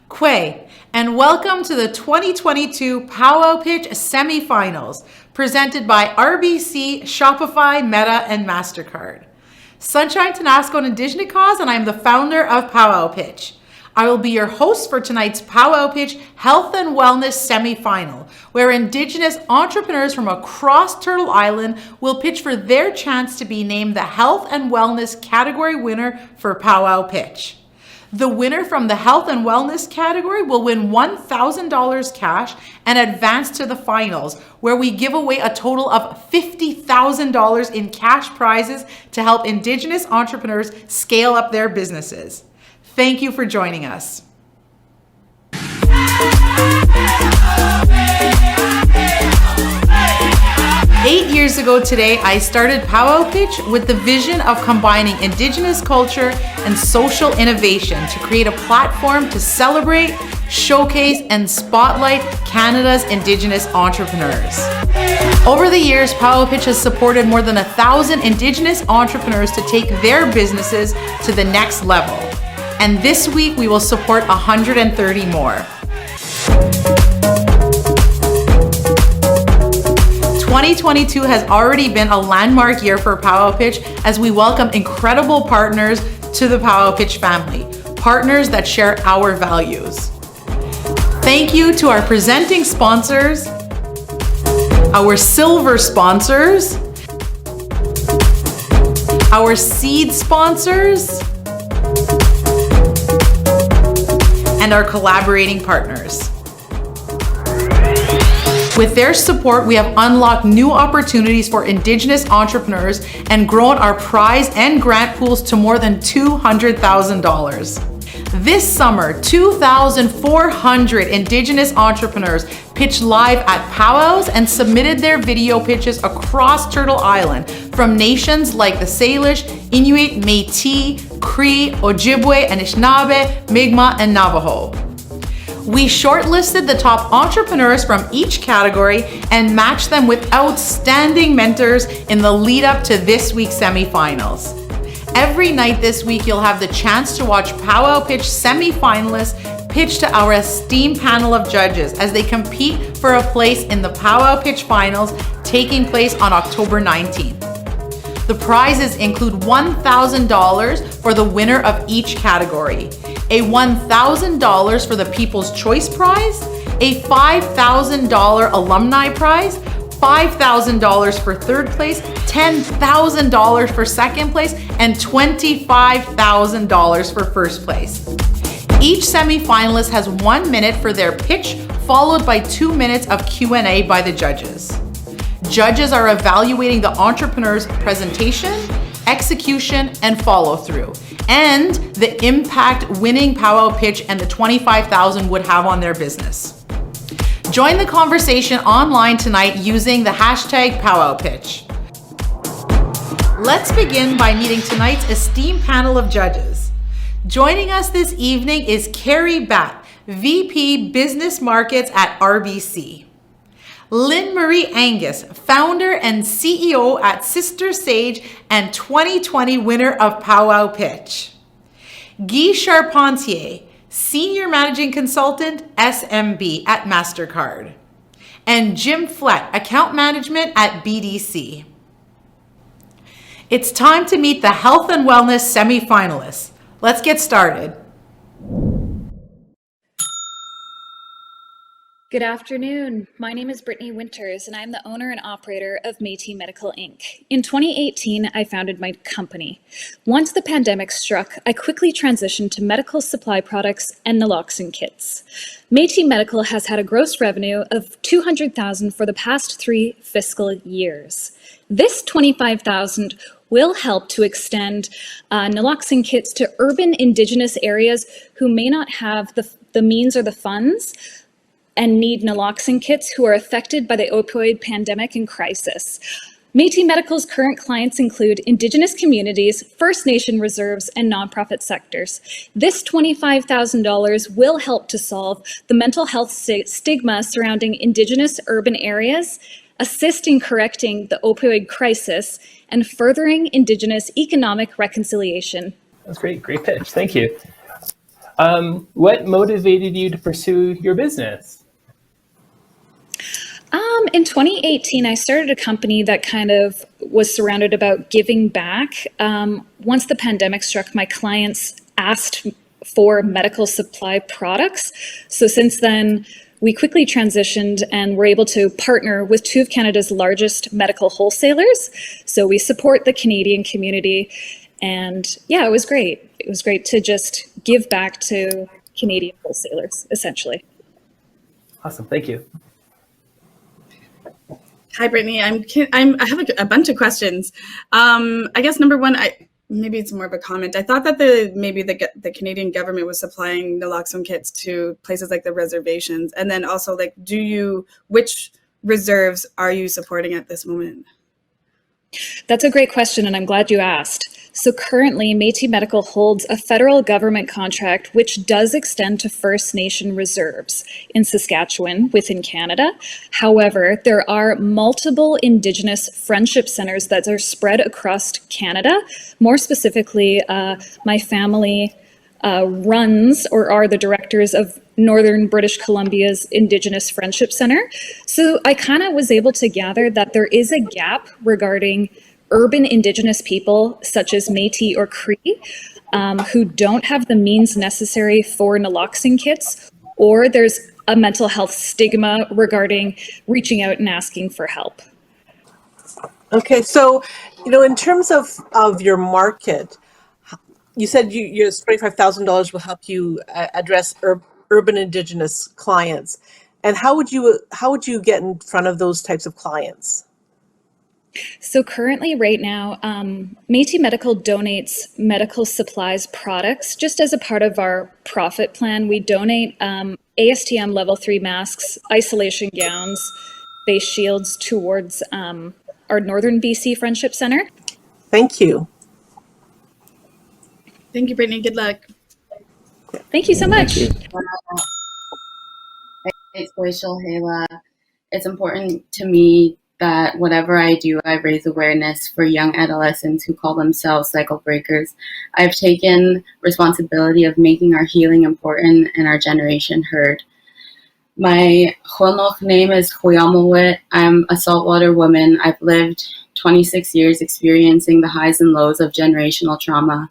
Kwe, and welcome to the 2022 Powwow Pitch semifinals, presented by RBC, Shopify, Meta, and MasterCard. Sunshine Tanasco and Indigenous Cause, and I am the founder of Powwow Pitch. I will be your host for tonight's Powwow Pitch Health and Wellness semifinal, where Indigenous entrepreneurs from across Turtle Island will pitch for their chance to be named the Health and Wellness category winner for Powwow Pitch. The winner from the Health and Wellness category will win $1,000 cash and advance to the finals, where we give away a total of $50,000 in cash prizes to help Indigenous entrepreneurs scale up their businesses. Thank you for joining us. 8 years ago today, I started Powwow Pitch with the vision of combining Indigenous culture and social innovation to create a platform to celebrate, showcase, and spotlight Canada's Indigenous entrepreneurs. Over the years, Powwow Pitch has supported more than 1,000 Indigenous entrepreneurs to take their businesses to the next level. And this week, we will support 130 more. 2022 has already been a landmark year for Powwow Pitch as we welcome incredible partners to the Powwow Pitch family, partners that share our values. Thank you to our presenting sponsors, our silver sponsors, our seed sponsors, and our collaborating partners. With their support, we have unlocked new opportunities for Indigenous entrepreneurs and grown our prize and grant pools to more than $200,000. This summer, 2,400 Indigenous entrepreneurs pitched live at powwows and submitted their video pitches across Turtle Island from nations like the Salish, Inuit, Métis, Cree, Ojibwe, Anishinaabe, Mi'kmaq, and Navajo. We shortlisted the top entrepreneurs from each category and matched them with outstanding mentors in the lead up to this week's semifinals. Every night this week, you'll have the chance to watch Powwow Pitch semifinalists pitch to our esteemed panel of judges as they compete for a place in the Powwow Pitch finals taking place on October 19th. The prizes include $1,000 for the winner of each category, a $1,000 for the People's Choice Prize, a $5,000 alumni prize, $5,000 for third place, $10,000 for second place, and $25,000 for first place. Each semifinalist has 1 minute for their pitch, followed by 2 minutes of Q&A by the judges. Judges are evaluating the entrepreneur's presentation, execution, and follow-through, and the impact winning Powwow Pitch and the $25,000 would have on their business. Join the conversation online tonight using the hashtag Powwow Pitch. Let's begin by meeting tonight's esteemed panel of judges. Joining us this evening is Carrie Batt, VP Business Markets at RBC. Lynn Marie Angus, founder and CEO at Sister Sage and 2020 winner of Powwow Pitch. Guy Charpentier, Senior Managing Consultant, SMB at MasterCard. And Jim Flett, Account Management at BDC. It's time to meet the Health and Wellness semifinalists. Let's get started. Good afternoon. My name is Brittany Winters, and I'm the owner and operator of Métis Medical Inc. In 2018, I founded my company. Once the pandemic struck, I quickly transitioned to medical supply products and naloxone kits. Métis Medical has had a gross revenue of $200,000 for the past 3 fiscal years. This $25,000 will help to extend naloxone kits to urban Indigenous areas who may not have the means or the funds and need naloxone kits who are affected by the opioid pandemic and crisis. Métis Medical's current clients include Indigenous communities, First Nation reserves, and nonprofit sectors. This $25,000 will help to solve the mental health stigma surrounding Indigenous urban areas, assist in correcting the opioid crisis, and furthering Indigenous economic reconciliation. That's great pitch, thank you. What motivated you to pursue your business? In 2018, I started a company that kind of was surrounded about giving back. Once the pandemic struck, my clients asked for medical supply products. So since then, we quickly transitioned and were able to partner with two of Canada's largest medical wholesalers. So we support the Canadian community. And yeah, it was great. It was great to just give back to Canadian wholesalers, essentially. Awesome, thank you. Hi, Brittany. I have a bunch of questions. I guess number one, maybe it's more of a comment. I thought that the Canadian government was supplying naloxone kits to places like the reservations, and then also like, which reserves are you supporting at this moment? That's a great question, and I'm glad you asked. So currently, Métis Medical holds a federal government contract which does extend to First Nation reserves in Saskatchewan within Canada. However, there are multiple Indigenous friendship centers that are spread across Canada. More specifically, my family runs or are the directors of Northern British Columbia's Indigenous Friendship Center. So I kind of was able to gather that there is a gap regarding urban Indigenous people such as Métis or Cree who don't have the means necessary for naloxone kits, or there's a mental health stigma regarding reaching out and asking for help. Okay, so in terms of your market, you said your $25,000 will help you address urban Indigenous clients, and how would you get in front of those types of clients? So currently, right now, Métis Medical donates medical supplies products. Just as a part of our profit plan, we donate ASTM level 3 masks, isolation gowns, face shields towards our Northern BC Friendship Center. Thank you. Thank you, Brittany. Good luck. Thank you so much. It's Glacial Hala. It's important to me that whatever I do, I raise awareness for young adolescents who call themselves cycle breakers. I've taken responsibility of making our healing important and our generation heard. My Chulnok name is Huyamawit. I'm a saltwater woman. I've lived 26 years experiencing the highs and lows of generational trauma,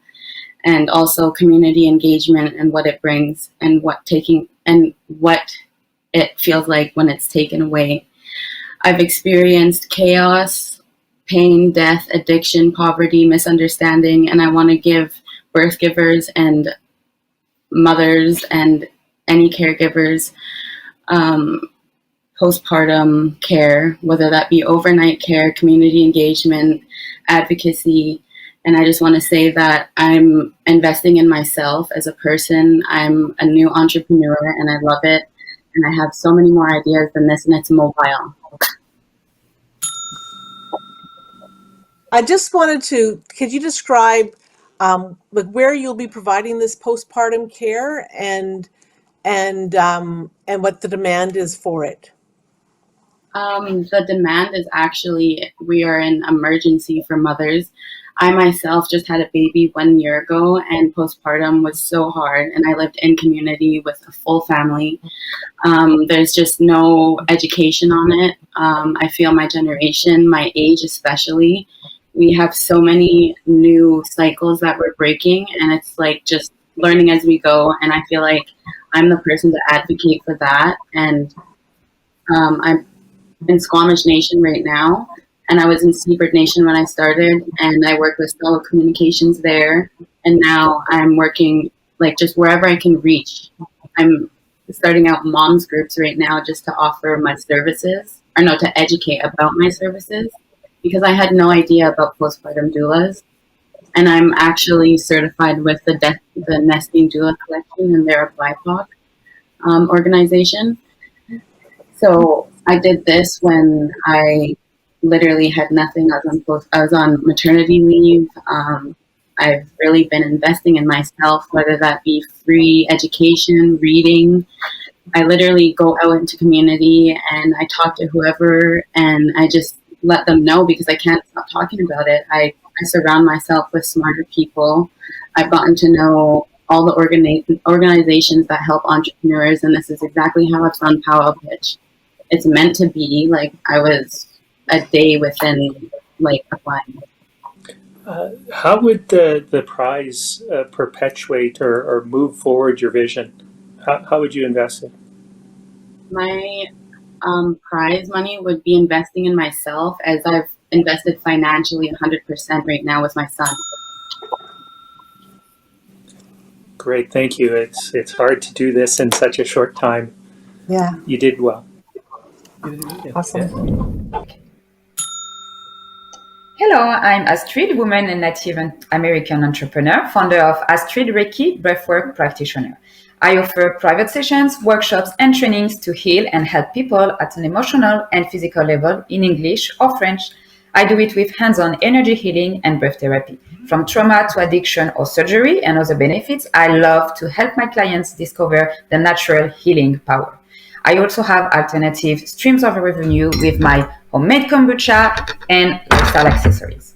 and also community engagement and what it brings and what it feels like when it's taken away. I've experienced chaos, pain, death, addiction, poverty, misunderstanding, and I want to give birth givers and mothers and any caregivers postpartum care, whether that be overnight care, community engagement, advocacy. And I just want to say that I'm investing in myself as a person. I'm a new entrepreneur and I love it. And I have so many more ideas than this, and it's mobile. I just wanted could you describe where you'll be providing this postpartum care and what the demand is for it? The demand is actually, we are an emergency for mothers. I myself just had a baby 1 year ago, and postpartum was so hard, and I lived in community with a full family. There's just no education on it. I feel my generation, my age especially, we have so many new cycles that we're breaking, and it's like just learning as we go, and I feel like I'm the person to advocate for that. And I'm in Squamish Nation right now, and I was in Seabird Nation when I started, and I work with fellow communications there, and now I'm working like just wherever I can reach. I'm starting out moms groups right now just to offer my services, or no, to educate about my services, because I had no idea about postpartum doulas, and I'm actually certified with the Nesting Doula Collection, and they're a BIPOC organization. So I did this when I literally had nothing. I was on maternity leave. I've really been investing in myself, whether that be free education, reading. I literally go out into community and I talk to whoever, and I just let them know, because I can't stop talking about it. I surround myself with smarter people. I've gotten to know all the organizations that help entrepreneurs, and this is exactly how I found Power Pitch. It's meant to be. Like, I was a day within like applying. How would the prize perpetuate or move forward your vision? How would you invest it? My prize money would be investing in myself, as I've invested financially 100% right now with my son. Great, thank you. It's hard to do this in such a short time. Yeah, You did well. awesome. Hello, I'm Astrid, woman and Native American entrepreneur, founder of Astrid Reiki Breathwork Practitioner. I offer private sessions, workshops, and trainings to heal and help people at an emotional and physical level in English or French. I do it with hands-on energy healing and breath therapy. From trauma to addiction or surgery and other benefits, I love to help my clients discover the natural healing power. I also have alternative streams of revenue with my homemade kombucha and lifestyle accessories.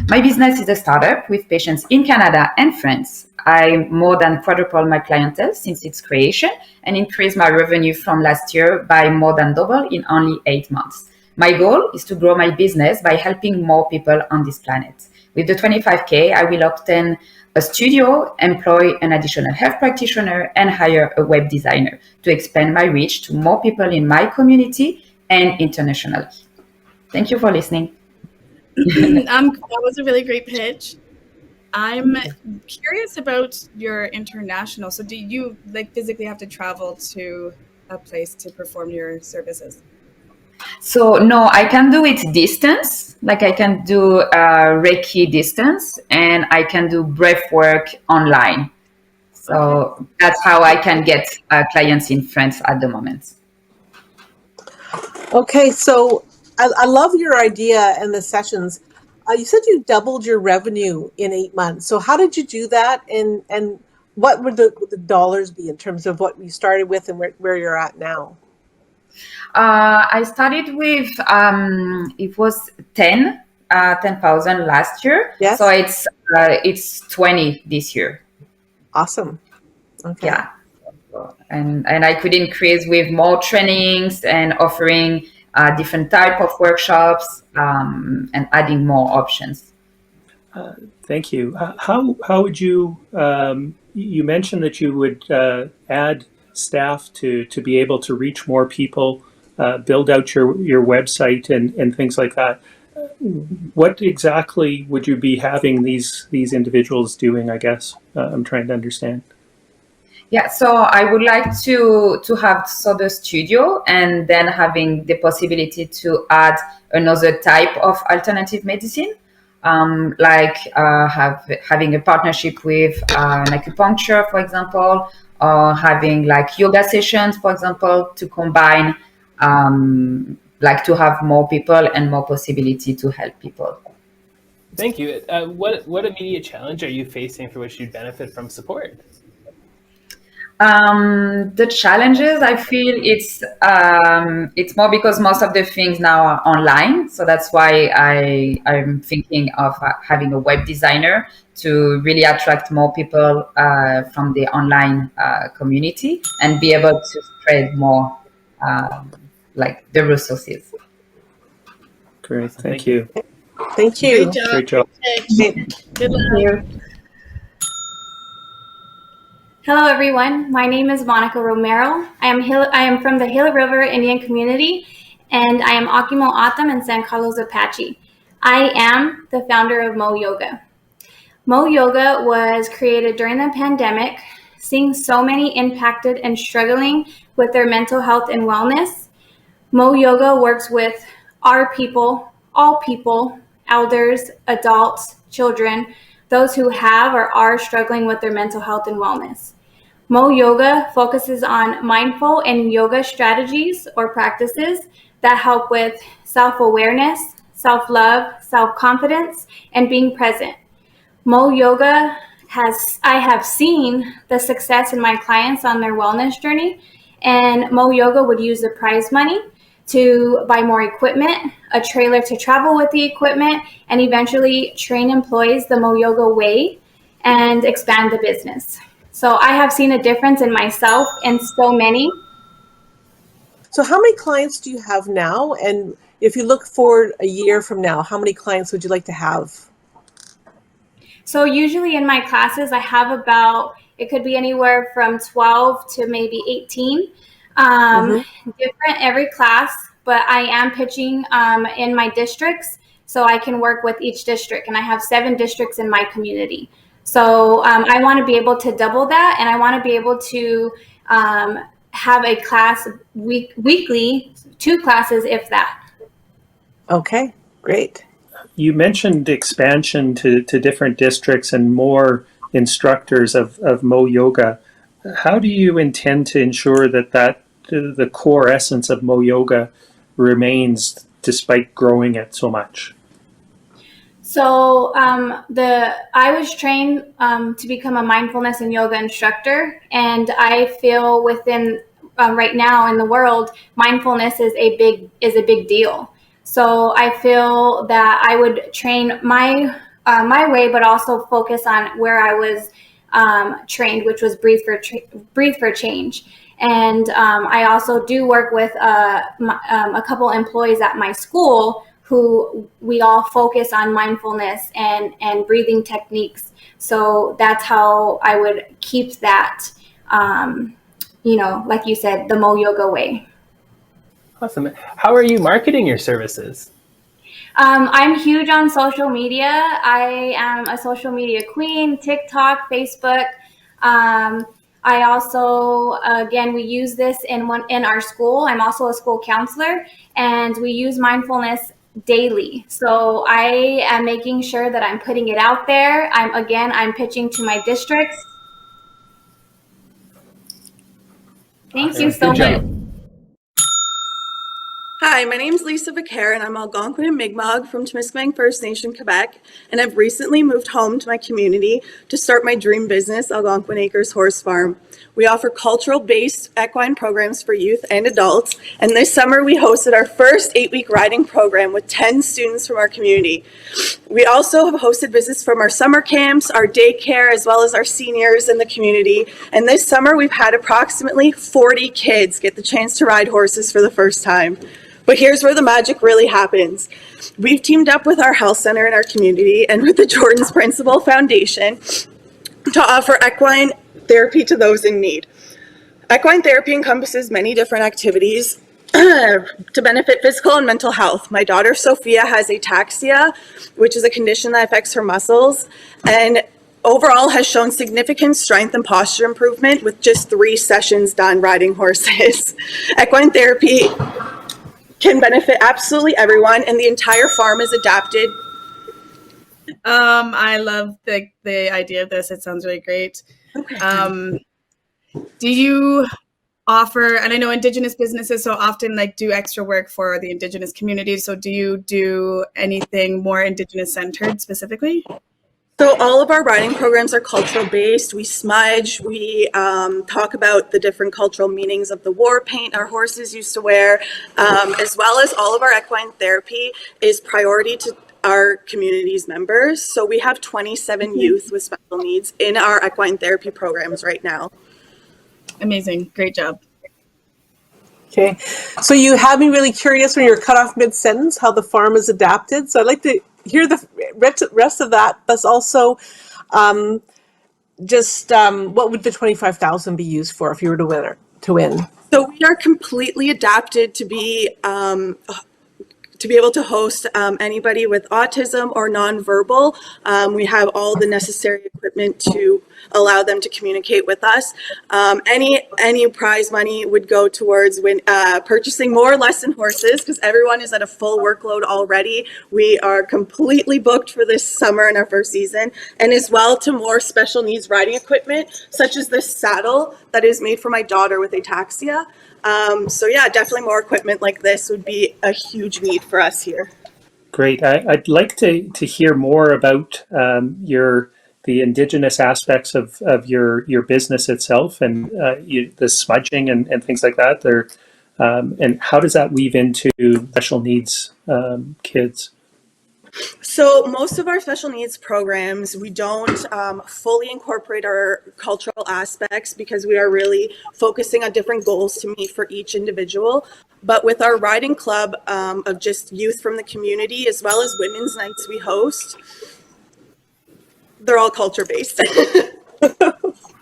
My business is a startup with patients in Canada and France. I more than quadrupled my clientele since its creation and increased my revenue from last year by more than double in only 8 months. My goal is to grow my business by helping more people on this planet. With the 25K, I will obtain a studio, employ an additional health practitioner, and hire a web designer to expand my reach to more people in my community and internationally. Thank you for listening. That was a really great pitch. I'm curious about your international. So do you like physically have to travel to a place to perform your services? So no, I can do it distance, like I can do Reiki distance, and I can do breath work online. So that's how I can get clients in France at the moment. Okay, so I love your idea and the sessions. You said you doubled your revenue in 8 months. So how did you do that, and what would the dollars be in terms of what you started with and where you're at now? I started with it was 10,000 last year. Yes. So it's 20 this year. Awesome. Okay. Yeah. And I could increase with more trainings and offering different type of workshops and adding more options. Thank you. How would you, you mentioned that you would add staff to be able to reach more people, build out your website and things like that. What exactly would you be having these individuals doing, I guess? I'm trying to understand. Yeah, so I would like to have the studio, and then having the possibility to add another type of alternative medicine, like having a partnership with an acupuncture, for example, or having like yoga sessions, for example, to combine, like to have more people and more possibility to help people. Thank you. What immediate challenge are you facing for which you'd benefit from support? The challenges, I feel it's more because most of the things now are online. So that's why I'm thinking of having a web designer to really attract more people from the online community and be able to spread more like the resources. Great, thank you. Thank you. Great job. Great job. Good luck. Thank you. Hello, everyone. My name is Monica Romero. I am from the Gila River Indian community, and I am Akimo Atam and San Carlos Apache. I am the founder of Mo Yoga. Mo Yoga was created during the pandemic, seeing so many impacted and struggling with their mental health and wellness. Mo Yoga works with our people, all people, elders, adults, children, those who have or are struggling with their mental health and wellness. Mo Yoga focuses on mindful and yoga strategies or practices that help with self-awareness, self-love, self-confidence, and being present. Mo Yoga I have seen the success in my clients on their wellness journey, and Mo Yoga would use the prize money to buy more equipment, a trailer to travel with the equipment, and eventually train employees the Mo Yoga way and expand the business. So I have seen a difference in myself and so many. So how many clients do you have now? And if you look forward a year from now, how many clients would you like to have? So usually in my classes, I have about, it could be anywhere from 12 to maybe 18, different every class, but I am pitching in my districts, so I can work with each district, and I have 7 districts in my community. So I want to be able to double that, and I want to be able to have a class weekly, 2 classes, if that. Okay, great. You mentioned expansion to different districts and more instructors of Mo Yoga. How do you intend to ensure that the core essence of Mo Yoga remains despite growing it so much? So I was trained to become a mindfulness and yoga instructor, and I feel within right now in the world, mindfulness is a big deal. So I feel that I would train my way, but also focus on where I was trained, which was Breathe for Change. And I also do work with a couple employees at my school who we all focus on mindfulness and breathing techniques. So that's how I would keep that, like you said, the Mo Yoga way. Awesome. How are you marketing your services? I'm huge on social media. I am a social media queen, TikTok, Facebook. I also, again, we use this in our school. I'm also a school counselor, and we use mindfulness daily. So I am making sure that I'm putting it out there. I'm pitching to my districts. Thank you so much. Hi, my name is Lisa Becaire, and I'm Algonquin and Mi'kmaq from Temiskaming First Nation, Quebec, and I've recently moved home to my community to start my dream business, Algonquin Acres Horse Farm. We offer cultural-based equine programs for youth and adults, and this summer we hosted our first 8-week riding program with 10 students from our community. We also have hosted visits from our summer camps, our daycare, as well as our seniors in the community, and this summer we've had approximately 40 kids get the chance to ride horses for the first time. But here's where the magic really happens. We've teamed up with our health center in our community and with the Jordan's Principle Foundation to offer equine therapy to those in need. Equine therapy encompasses many different activities to benefit physical and mental health. My daughter Sophia has ataxia, which is a condition that affects her muscles, and overall has shown significant strength and posture improvement with just 3 sessions done riding horses. Equine therapy can benefit absolutely everyone, and the entire farm is adapted. I love the idea of this. It sounds really great. Okay. Do you offer, and I know Indigenous businesses so often do extra work for the Indigenous community, so do you do anything more Indigenous centered specifically? So all of our riding programs are cultural based. We smudge, we talk about the different cultural meanings of the war paint our horses used to wear, as well as all of our equine therapy is priority to our community's members. So we have 27 youth with special needs in our equine therapy programs right now. Amazing, great job. Okay, so you had me really curious when you're cut off mid-sentence how the farm is adapted. So I'd like to hear the rest of that, but also what would the $25,000 be used for if you were to win? So we are completely adapted to be able to host anybody with autism or nonverbal. We have all the necessary equipment to allow them to communicate with us. Any prize money would go towards purchasing more lesson horses, because everyone is at a full workload already. We are completely booked for this summer in our first season, and as well to more special needs riding equipment, such as this saddle that is made for my daughter with ataxia. So yeah, definitely more equipment like this would be a huge need for us here. Great. I'd like to hear more about the Indigenous aspects of your business itself, and the smudging and things like that. And how does that weave into special needs kids? So most of our special needs programs, we don't fully incorporate our cultural aspects because we are really focusing on different goals to meet for each individual. But with our riding club of just youth from the community, as well as women's nights we host, they're all culture based.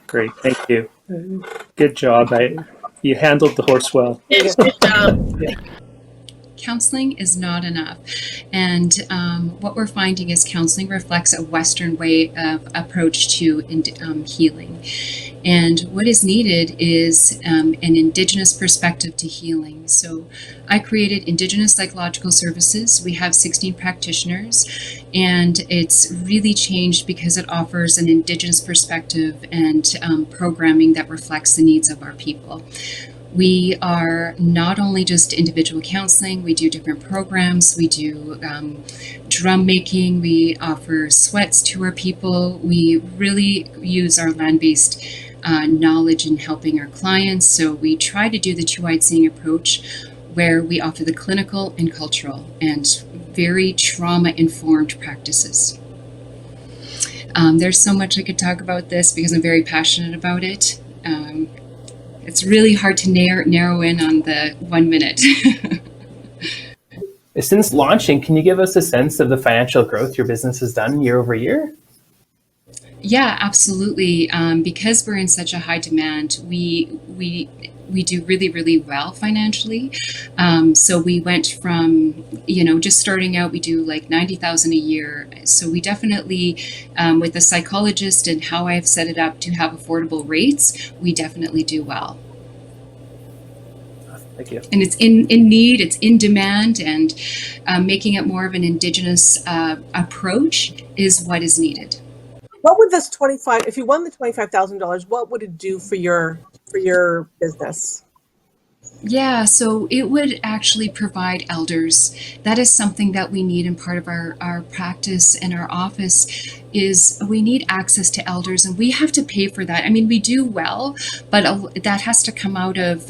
Great, thank you. Good job. You handled the horse well. Yes, good job. Counseling is not enough. And what we're finding is counseling reflects a Western way of approach to healing. And what is needed is an Indigenous perspective to healing. So I created Indigenous Psychological Services. We have 16 practitioners, and it's really changed because it offers an Indigenous perspective and programming that reflects the needs of our people. We are not only just individual counseling, we do different programs, we do drum making, we offer sweats to our people. We really use our land-based knowledge in helping our clients. So we try to do the two-eyed seeing approach where we offer the clinical and cultural and very trauma-informed practices. There's so much I could talk about this because I'm very passionate about it. It's really hard to narrow in on the 1 minute. Since launching, can you give us a sense of the financial growth your business has done year over year? Yeah, absolutely. Because we're in such a high demand, we do really, really well financially. So we went from, just starting out, we do like $90,000 a year. So we definitely, with the psychologist and how I've set it up to have affordable rates, we definitely do well. Thank you. And it's in need, it's in demand, and making it more of an Indigenous approach is what is needed. What would this if you won the $25,000, what would it do for your business? Yeah, so it would actually provide elders. That is something that we need in part of our practice and our office is we need access to elders, and we have to pay for that. I mean, we do well, but that has to come out of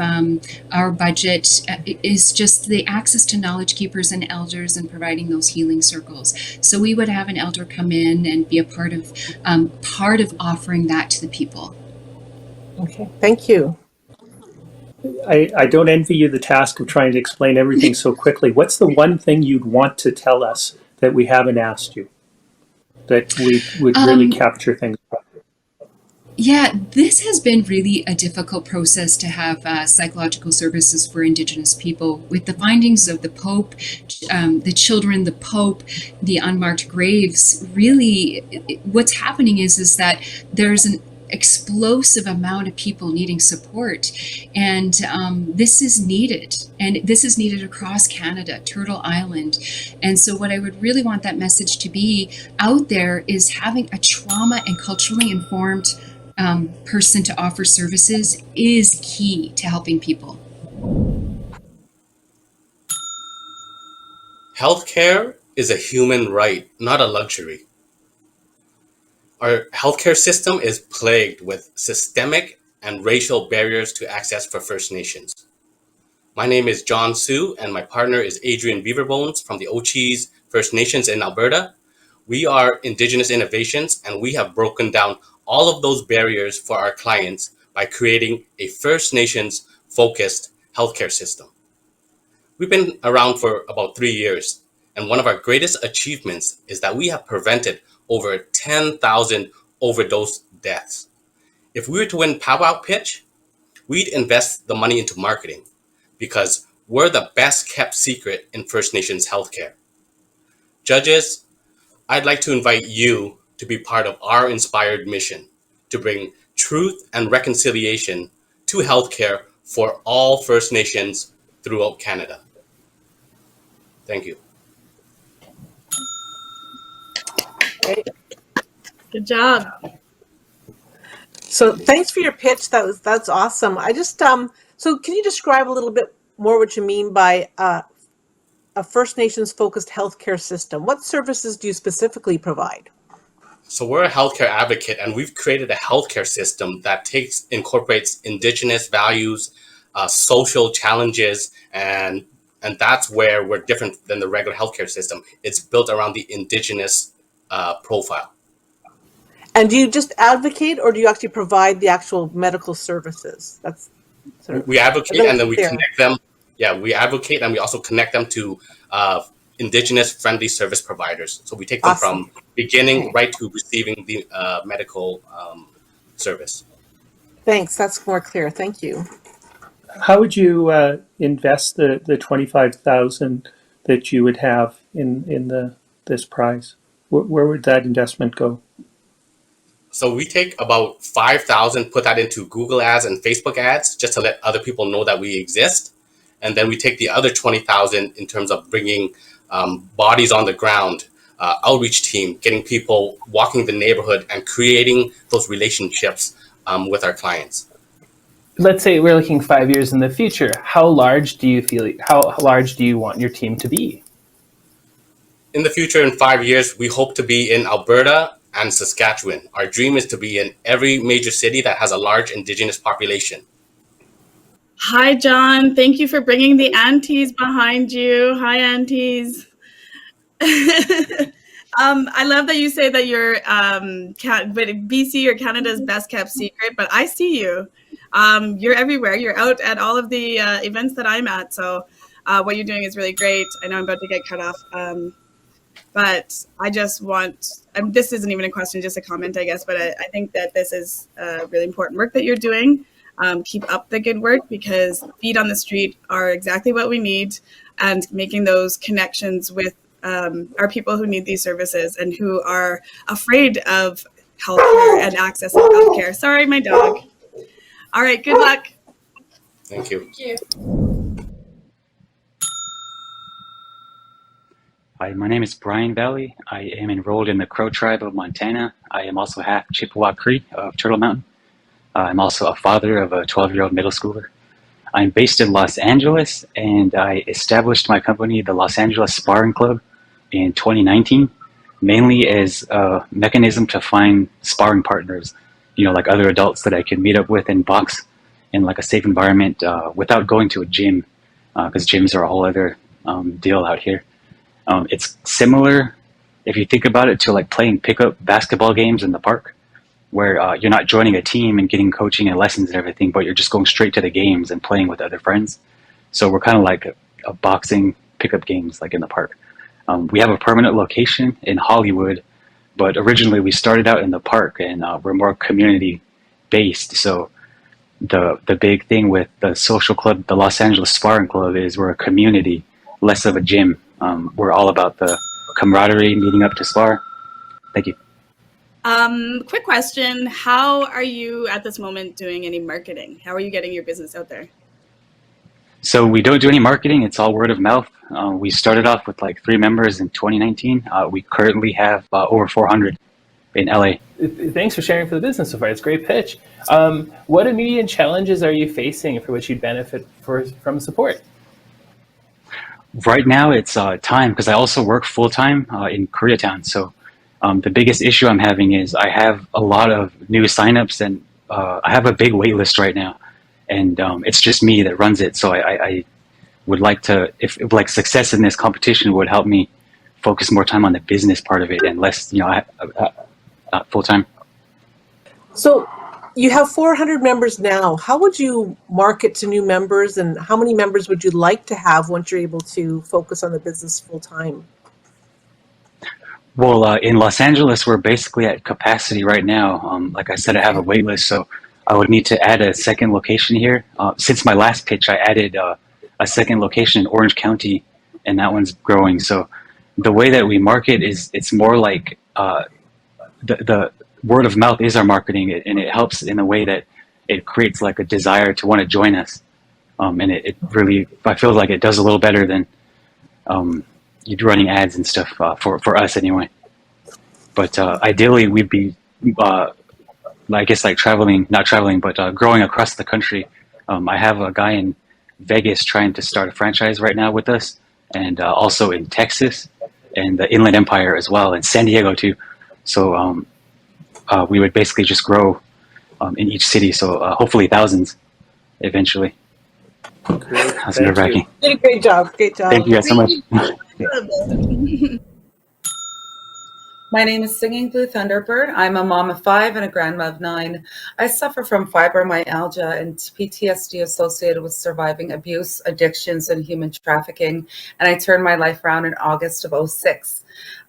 our budget. Is just the access to knowledge keepers and elders and providing those healing circles. So we would have an elder come in and be a part of offering that to the people. Okay, thank you. I don't envy you the task of trying to explain everything so quickly. What's the one thing you'd want to tell us that we haven't asked you, that we would really capture things? Yeah, this has been really a difficult process to have psychological services for Indigenous people. With the findings of the Pope, the children, the Pope, the unmarked graves, really what's happening is that there's an explosive amount of people needing support, and this is needed, and this is needed across Canada, Turtle Island. And so what I would really want that message to be out there is having a trauma and culturally informed person to offer services is key to helping people. Healthcare is a human right, not a luxury. Our healthcare system is plagued with systemic and racial barriers to access for First Nations. My name is John Sue, and my partner is Adrian Beaverbones from the Ochese First Nations in Alberta. We are Indigenous Innovations, and we have broken down all of those barriers for our clients by creating a First Nations focused healthcare system. We've been around for about 3 years, and one of our greatest achievements is that we have prevented over 10,000 overdose deaths. If we were to win Powwow Pitch, we'd invest the money into marketing because we're the best kept secret in First Nations healthcare. Judges, I'd like to invite you to be part of our inspired mission to bring truth and reconciliation to healthcare for all First Nations throughout Canada. Thank you. Great. Good job. So thanks for your pitch. That's awesome. I just so can you describe a little bit more what you mean by a First Nations focused healthcare system? What services do you specifically provide? So we're a healthcare advocate, and we've created a healthcare system that incorporates Indigenous values, social challenges, and And that's where we're different than the regular healthcare system. It's built around the Indigenous profile. And do you just advocate, or do you actually provide the actual medical services? That's sort of, We advocate and then we there. connect them. Yeah, we advocate and we also connect them to Indigenous friendly service providers. So we take them Awesome. from beginning Okay. right to receiving the medical service. Thanks. That's more clear. Thank you. How would you invest the 25,000 that you would have in this prize? Where would that investment go? So we take about 5,000, put that into Google ads and Facebook ads just to let other people know that we exist. And then we take the other 20,000 in terms of bringing bodies on the ground, outreach team, getting people walking the neighborhood and creating those relationships with our clients. Let's say we're looking 5 years in the future. How large do you want your team to be? In the future, in 5 years, we hope to be in Alberta and Saskatchewan. Our dream is to be in every major city that has a large Indigenous population. Hi, John. Thank you for bringing the aunties behind you. Hi, aunties. I love that you say that you're but BC or Canada's best kept secret, but I see you. You're everywhere. You're out at all of the events that I'm at. So what you're doing is really great. I know I'm about to get cut off. But I just want, this isn't even a question, just a comment, I guess. But I think that this is really important work that you're doing. Keep up the good work, because feet on the street are exactly what we need, and making those connections with our people who need these services and who are afraid of healthcare and access to healthcare. Sorry, my dog. All right, good luck. Thank you. Thank you. Hi, my name is Brian Valley. I am enrolled in the Crow Tribe of Montana. I am also half Chippewa Cree of Turtle Mountain. I'm also a father of a 12-year-old middle schooler. I'm based in Los Angeles, and I established my company, the Los Angeles Sparring Club, in 2019, mainly as a mechanism to find sparring partners, like other adults that I can meet up with and box in like a safe environment without going to a gym, because gyms are a whole other deal out here. It's similar, if you think about it, to like playing pickup basketball games in the park, where you're not joining a team and getting coaching and lessons and everything, but you're just going straight to the games and playing with other friends. So we're kind of like a boxing pickup games like in the park. We have a permanent location in Hollywood, but originally we started out in the park, and we're more community based. So the big thing with the social club, the Los Angeles Sparring Club, is we're a community, less of a gym. We're all about the camaraderie, meeting up to spar. Thank you. Quick question. How are you at this moment doing any marketing? How are you getting your business out there? So we don't do any marketing. It's all word of mouth. We started off with like 3 members in 2019. We currently have over 400 in LA. Thanks for sharing for the business so far. It's a great pitch. What immediate challenges are you facing for which you'd benefit from support? Right now it's time, because I also work full-time in Koreatown. So the biggest issue I'm having is I have a lot of new signups, and I have a big wait list right now. And it's just me that runs it. So I would like to, if like success in this competition would help me focus more time on the business part of it and less, full-time. So you have 400 members now. How would you market to new members, and how many members would you like to have once you're able to focus on the business full-time? Well, in Los Angeles, we're basically at capacity right now. Like I said, I have a wait list, so I would need to add a second location here. Since my last pitch, I added a second location in Orange County, and that one's growing. So the way that we market is it's more like the word of mouth is our marketing, and it helps in a way that it creates like a desire to want to join us. And it really, I feel like it does a little better than you running ads and stuff for us anyway. But ideally, we'd be, I guess, like not traveling, but growing across the country. I have a guy in Vegas trying to start a franchise right now with us, and also in Texas and the Inland Empire as well, and San Diego too. So we would basically just grow in each city. So hopefully thousands eventually. Great. That's Thank nerve-wracking. you. You did a great job. Great job. Thank you guys so much. My name is Singing Blue Thunderbird. I'm a mom of 5 and a grandma of 9. I suffer from fibromyalgia and PTSD associated with surviving abuse, addictions, and human trafficking. And I turned my life around in August of '06.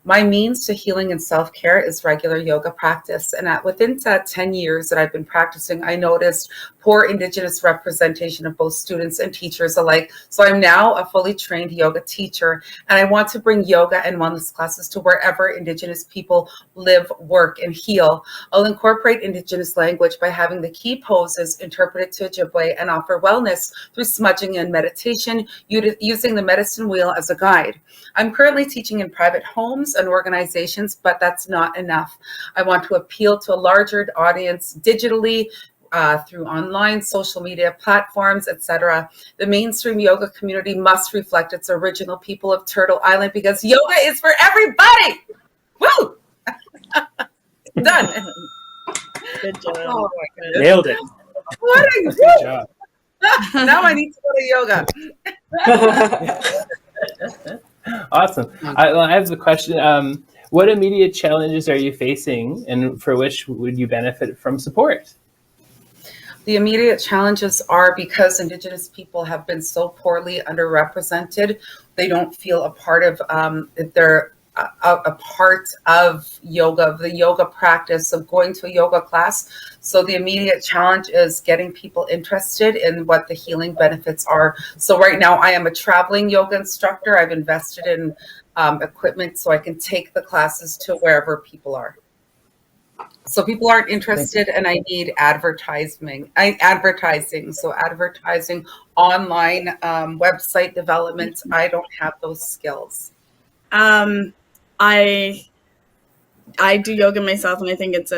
My means to healing and self-care is regular yoga practice. And within that 10 years that I've been practicing, I noticed poor Indigenous representation of both students and teachers alike. So I'm now a fully trained yoga teacher, and I want to bring yoga and wellness classes to wherever Indigenous people live, work, and heal. I'll incorporate Indigenous language by having the key poses interpreted to Ojibwe and offer wellness through smudging and meditation, using the medicine wheel as a guide. I'm currently teaching in private homes and organizations, but that's not enough. I want to appeal to a larger audience digitally, through online social media platforms, etc. The mainstream yoga community must reflect its original people of Turtle Island, because yoga is for everybody. Woo! Done. Good job. Oh my goodness. Nailed it. What a Good job. Now I need to go to yoga. Awesome. I have the question. What immediate challenges are you facing, and for which would you benefit from support? The immediate challenges are because Indigenous people have been so poorly underrepresented. They don't feel a part of, they're a part of yoga, of the yoga practice, of going to a yoga class. So the immediate challenge is getting people interested in what the healing benefits are. So right now I am a traveling yoga instructor. I've invested in equipment so I can take the classes to wherever people are. So people aren't interested, and I need advertising. So advertising, online, website development. I don't have those skills. I do yoga myself, and I think it's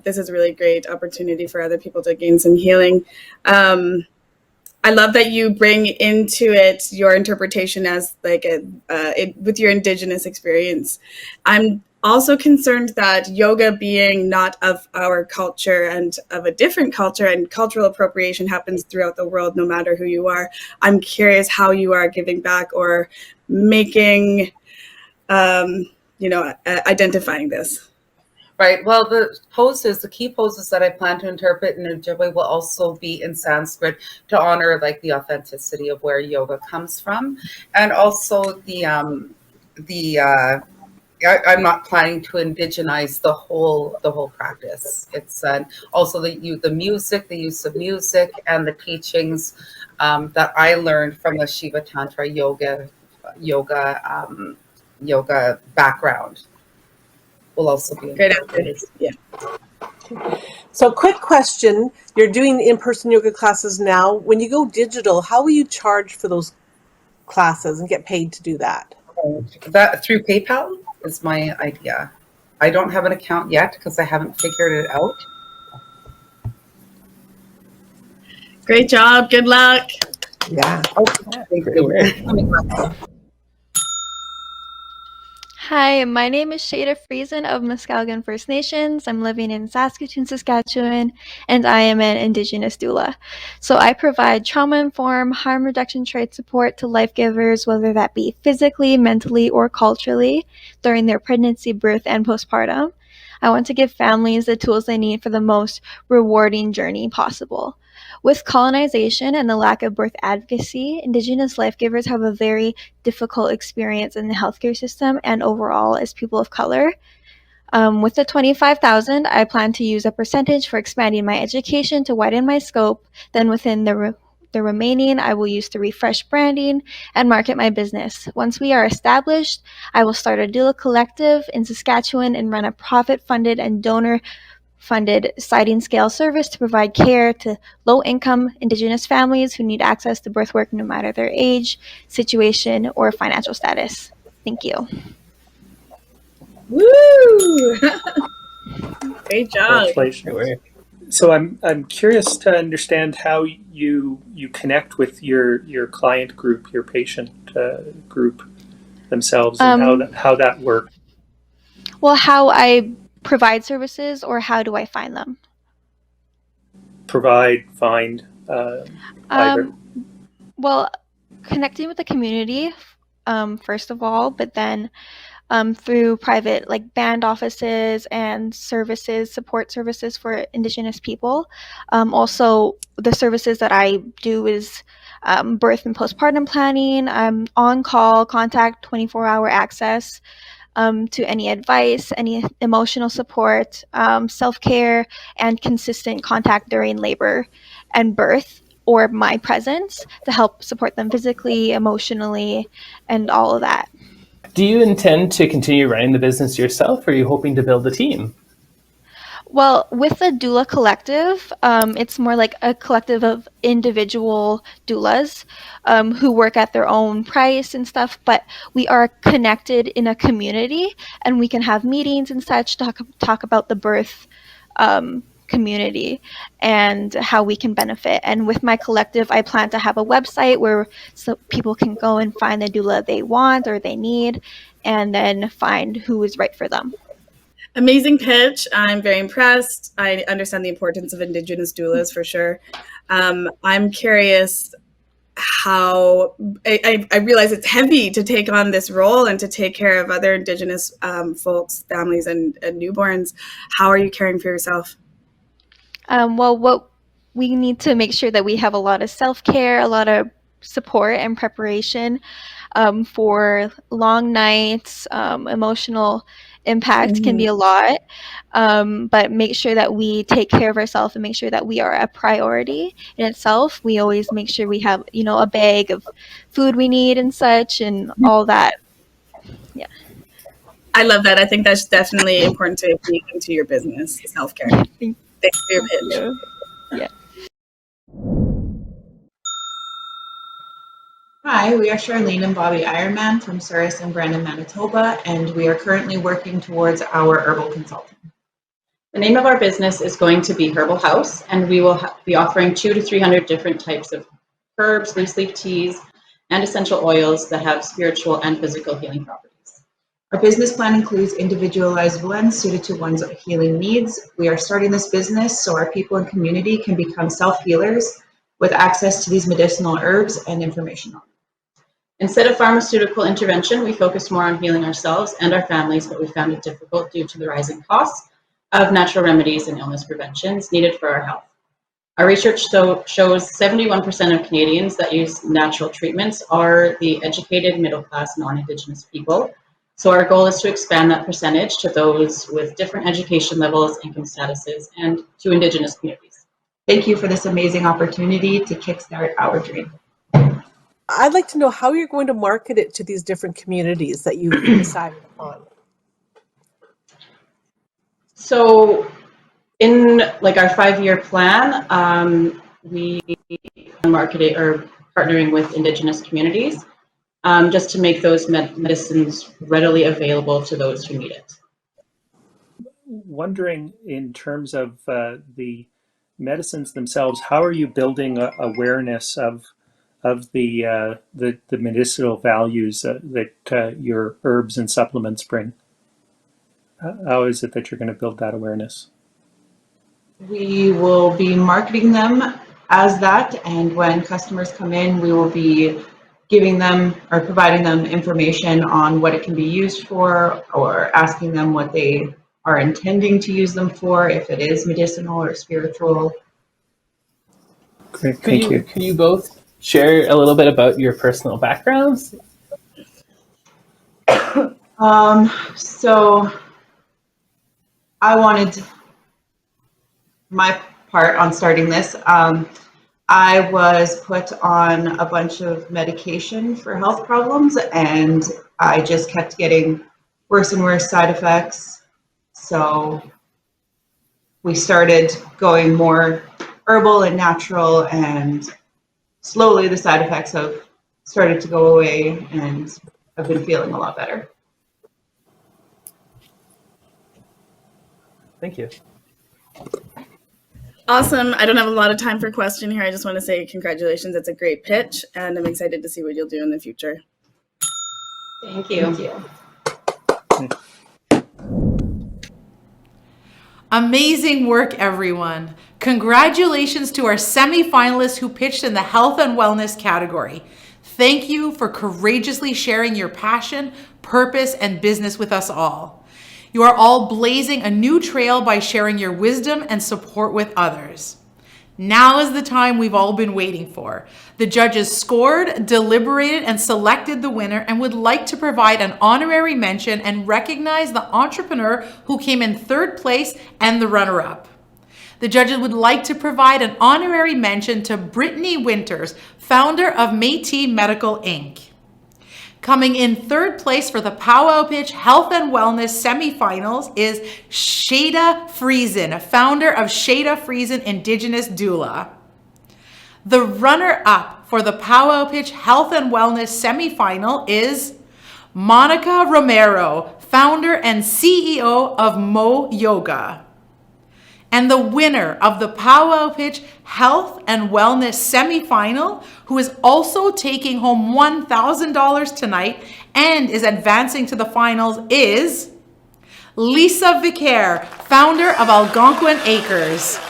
this is a really great opportunity for other people to gain some healing. I love that you bring into it your interpretation as like with your Indigenous experience. I'm also concerned that yoga being not of our culture and of a different culture, and cultural appropriation happens throughout the world, no matter who you are. I'm curious how you are giving back or making, identifying this. Right. Well, the key poses that I plan to interpret in Ojibwe will also be in Sanskrit to honor like the authenticity of where yoga comes from, and also I'm not planning to indigenize the whole practice. It's also the use of music, and the teachings that I learned from the Shiva Tantra yoga background will also be great. Yeah. So, quick question: you're doing in-person yoga classes now. When you go digital, how will you charge for those classes and get paid to do that? That through PayPal is my idea. I don't have an account yet because I haven't figured it out. Great job. Good luck. Yeah. Hi, my name is Shada Friesen of Muscalgan First Nations. I'm living in Saskatoon, Saskatchewan, and I am an Indigenous doula. So I provide trauma-informed harm reduction trade support to life givers, whether that be physically, mentally, or culturally, during their pregnancy, birth, and postpartum. I want to give families the tools they need for the most rewarding journey possible. With colonization and the lack of birth advocacy, Indigenous life givers have a very difficult experience in the healthcare system and overall as people of color. With the $25,000, I plan to use a percentage for expanding my education to widen my scope. Then within the remaining, I will use to refresh branding and market my business. Once we are established, I will start a doula collective in Saskatchewan and run a profit-funded and donor-funded sliding scale service to provide care to low-income Indigenous families who need access to birth work no matter their age, situation, or financial status. Thank you. Woo! Great job. Congratulations. So I'm curious to understand how you connect with your client group, your patient group themselves, and how that works. Well, how I provide services, or how do I find them? Provide, find, either. Well, connecting with the community, first of all, but then through private like band offices and services, support services for Indigenous people. Also, the services that I do is birth and postpartum planning, on-call contact, 24-hour access to any advice, any emotional support, self-care, and consistent contact during labor and birth, or my presence to help support them physically, emotionally, and all of that. Do you intend to continue running the business yourself, or are you hoping to build a team? Well, with the doula collective, it's more like a collective of individual doulas who work at their own price and stuff, but we are connected in a community, and we can have meetings and such to talk about the birth community and how we can benefit. And with my collective, I plan to have a website where so people can go and find the doula they want or they need, and then find who is right for them. Amazing pitch. I'm very impressed. I understand the importance of Indigenous doulas for sure. I'm curious how I realize it's heavy to take on this role and to take care of other Indigenous folks, families, and newborns. How are you caring for yourself? Well, what we need to make sure that we have a lot of self-care, a lot of support and preparation for long nights. Emotional impact can be a lot, but make sure that we take care of ourselves and make sure that we are a priority in itself. We always make sure we have, a bag of food we need and such and all that. Yeah. I love that. I think that's definitely important to bring into your business, self-care. Thanks for your pitch. Yeah. Hi, we are Charlene and Bobby Ironman from Souris and Brandon, Manitoba, and we are currently working towards our herbal consulting. The name of our business is going to be Herbal House, and we will be offering 200 to 300 different types of herbs, loose leaf teas, and essential oils that have spiritual and physical healing properties. Our business plan includes individualized blends suited to one's healing needs. We are starting this business so our people and community can become self-healers with access to these medicinal herbs and information on them. Instead of pharmaceutical intervention, we focus more on healing ourselves and our families, but we found it difficult due to the rising costs of natural remedies and illness preventions needed for our health. Our research shows 71% of Canadians that use natural treatments are the educated, middle-class, non-Indigenous people. So our goal is to expand that percentage to those with different education levels, income statuses, and to Indigenous communities. Thank you for this amazing opportunity to kickstart our dream. I'd like to know how you're going to market it to these different communities that you've decided on. So in like our 5-year plan, we market it or partnering with Indigenous communities just to make those medicines readily available to those who need it. Wondering in terms of the medicines themselves, how are you building awareness of the medicinal values that your herbs and supplements bring? How is it that you're going to build that awareness? We will be marketing them as that, and when customers come in, we will be giving them or providing them information on what it can be used for, or asking them what they are intending to use them for, if it is medicinal or spiritual. Great, thank you. Could you both share a little bit about your personal backgrounds? So I wanted my part on starting this. I was put on a bunch of medication for health problems, and I just kept getting worse and worse side effects. So we started going more herbal and natural, and slowly the side effects have started to go away, and I've been feeling a lot better. Thank you. Awesome. I don't have a lot of time for question here. I just want to say congratulations. It's a great pitch, and I'm excited to see what you'll do in the future. Thank you. Amazing work, everyone. Congratulations to our semi-finalists who pitched in the health and wellness category. Thank you for courageously sharing your passion, purpose, and business with us all. You are all blazing a new trail by sharing your wisdom and support with others. Now is the time we've all been waiting for. The judges scored, deliberated, and selected the winner and would like to provide an honorary mention and recognize the entrepreneur who came in third place and the runner-up. The judges would like to provide an honorary mention to Brittany Winters, founder of Métis Medical Inc. Coming in third place for the Powwow Pitch Health and Wellness semifinals is Shada Friesen, founder of Shada Friesen Indigenous Doula. The runner-up for the Powwow Pitch Health and Wellness semifinal is Monica Romero, founder and CEO of Mo Yoga. And the winner of the Powwow Pitch Health and Wellness semifinal, who is also taking home $1,000 tonight and is advancing to the finals, is Lisa Vicaire, founder of Algonquin Acres.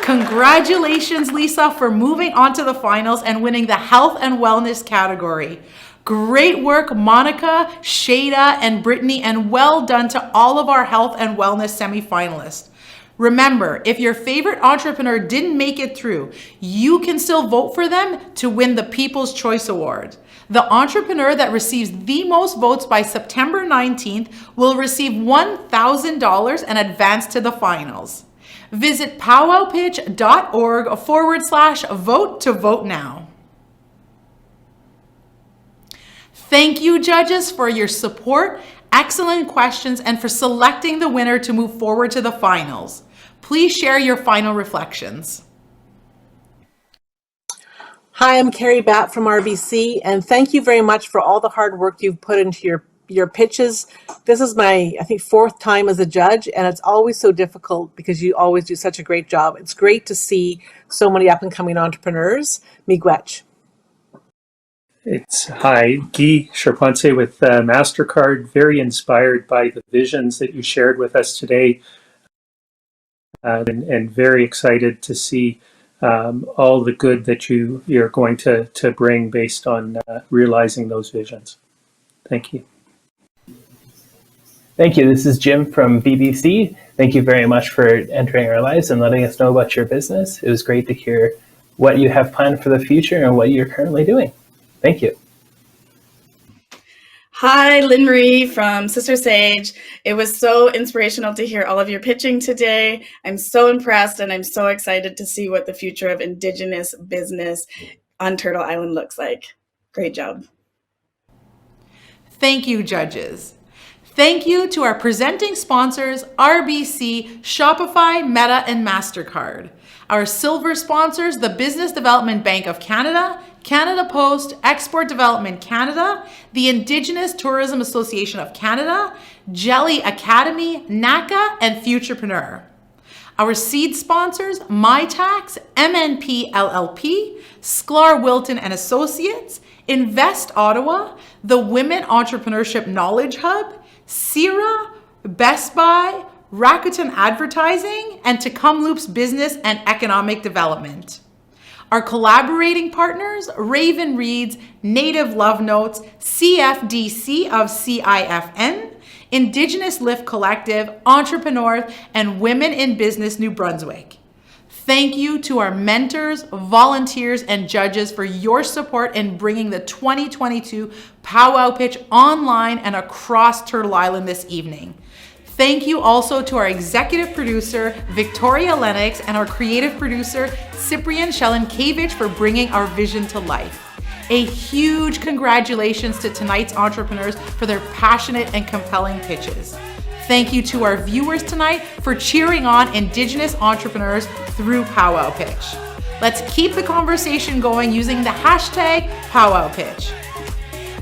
Congratulations, Lisa, for moving on to the finals and winning the health and wellness category. Great work, Monica, Shada, and Brittany, and well done to all of our health and wellness semifinalists. Remember, if your favorite entrepreneur didn't make it through, you can still vote for them to win the People's Choice Award. The entrepreneur that receives the most votes by September 19th will receive $1,000 and advance to the finals. Visit powwowpitch.org/vote to vote now. Thank you, judges, for your support, excellent questions, and for selecting the winner to move forward to the finals. Please share your final reflections. Hi, I'm Carrie Batt from RBC, and thank you very much for all the hard work you've put into your pitches. This is my, I think, 4th time as a judge, and it's always so difficult because you always do such a great job. It's great to see so many up-and-coming entrepreneurs. Miigwech. It's hi, Guy Charpentier with MasterCard. Very inspired by the visions that you shared with us today, and very excited to see all the good that you're going to bring based on realizing those visions. Thank you. Thank you. This is Jim from BBC. Thank you very much for entering our lives and letting us know about your business. It was great to hear what you have planned for the future and what you're currently doing. Thank you. Hi, Lynn Marie from Sister Sage. It was so inspirational to hear all of your pitching today. I'm so impressed and I'm so excited to see what the future of Indigenous business on Turtle Island looks like. Great job. Thank you, judges. Thank you to our presenting sponsors, RBC, Shopify, Meta, and MasterCard. Our silver sponsors, the Business Development Bank of Canada, Canada Post, Export Development Canada, the Indigenous Tourism Association of Canada, Jelly Academy, NACA, and Futurepreneur. Our seed sponsors, MyTax, MNP LLP, Sklar Wilton and Associates, Invest Ottawa, the Women Entrepreneurship Knowledge Hub, Sierra, Best Buy, Rakuten Advertising, and Tecumloops Business and Economic Development. Our collaborating partners, Raven Reads, Native Love Notes, CFDC of CIFN, Indigenous Lift Collective, Entrepreneur, and Women in Business New Brunswick. Thank you to our mentors, volunteers, and judges for your support in bringing the 2022 Powwow Pitch online and across Turtle Island this evening. Thank you also to our executive producer, Victoria Lennox, and our creative producer, Cyprian Shelenkevich, for bringing our vision to life. A huge congratulations to tonight's entrepreneurs for their passionate and compelling pitches. Thank you to our viewers tonight for cheering on Indigenous entrepreneurs through Powwow Pitch. Let's keep the conversation going using the hashtag Powwow Pitch.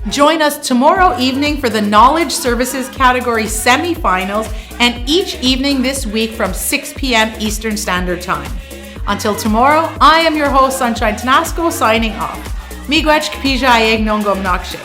Join us tomorrow evening for the Knowledge Services category semifinals and each evening this week from 6 p.m. Eastern Standard Time. Until tomorrow, I am your host, Sunshine Tenasco, signing off. Miigwech Kpija Ayeg Nongom Nakshig.